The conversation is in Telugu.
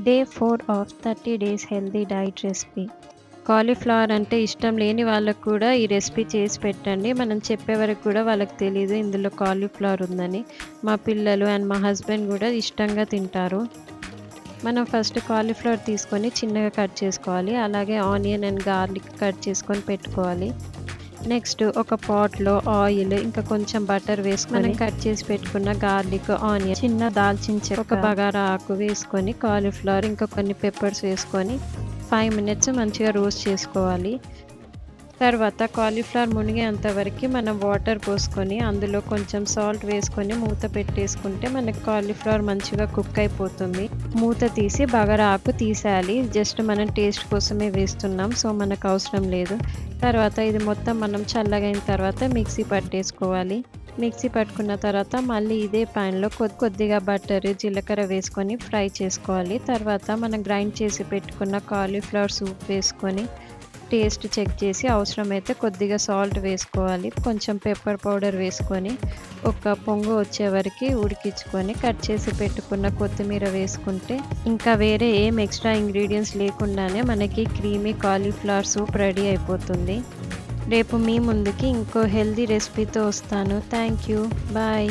Day 4 of 30 days healthy diet recipe. Cauliflower అంటే ఇష్టం లేని వాళ్ళకి కూడా ఈ రెసిపీ చేసి పెట్టండి. మనం చెప్పే వరకు కూడా వాళ్ళకి తెలీదు ఇందులో కాలీఫ్లవర్ ఉందని. మా పిల్లలు అండ్ మా హస్బెండ్ కూడా ఇష్టంగా తింటారు. మనం ఫస్ట్ కాలీఫ్లవర్ తీసుకొని చిన్నగా కట్ చేసుకోవాలి. అలాగే ఆనియన్ అండ్ గార్లిక్ కట్ చేసుకొని పెట్టుకోవాలి. నెక్స్ట్ ఒక పాట్‌లో ఆయిల్ ఇంకా కొంచెం బటర్ వేసుకొని మనం కట్ చేసి పెట్టుకున్న గార్లిక్, ఆనియన్, చిన్న దాల్చిన చెక్క, ఒక బగారా ఆకు వేసుకొని కాలీఫ్లవర్ ఇంకా కొన్ని పెప్పర్స్ వేసుకొని 5 మినిట్స్ మంచిగా రోస్ట్ చేసుకోవాలి. తర్వాత కాలీఫ్లవర్ మునిగేంత వరకు మనం వాటర్ పోసుకొని అందులో కొంచెం సాల్ట్ వేసుకొని మూత పెట్టేసుకుంటే మనకి కాలీఫ్లవర్ మంచిగా కుక్ అయిపోతుంది. మూత తీసి బగారా ఆకు తీసేయాలి. జస్ట్ మనం టేస్ట్ కోసమే వేస్తున్నాం. సో మనకు అవసరం లేదు. తర్వాత ఇది మొత్తం మనం చల్లగైన తర్వాత మిక్సీ పట్టేసుకోవాలి. మిక్సీ పట్టుకున్న తర్వాత మళ్ళీ ఇదే ప్యాన్‌లో కొద్దిగా బటర్, జీలకర్ర వేసుకొని ఫ్రై చేసుకోవాలి. తర్వాత మనం గ్రైండ్ చేసి పెట్టుకున్న కాలీఫ్లవర్ సూప్ వేసుకొని టేస్ట్ చెక్ చేసి అవసరమైతే కొద్దిగా సాల్ట్ వేసుకోవాలి. కొంచెం పెప్పర్ పౌడర్ వేసుకొని ఒక పొంగు వచ్చే వరకు ఉడికించుకొని కట్ చేసి పెట్టుకున్న కొత్తిమీర వేసుకుంటే ఇంకా వేరే ఏం ఎక్స్ట్రా ఇంగ్రీడియంట్స్ లేకుండానే మనకి క్రీమీ కాలీఫ్లవర్ సూప్ రెడీ అయిపోతుంది. రేపు మీ ముందుకి ఇంకో హెల్తీ రెసిపీతో వస్తాను. Thank you. బాయ్.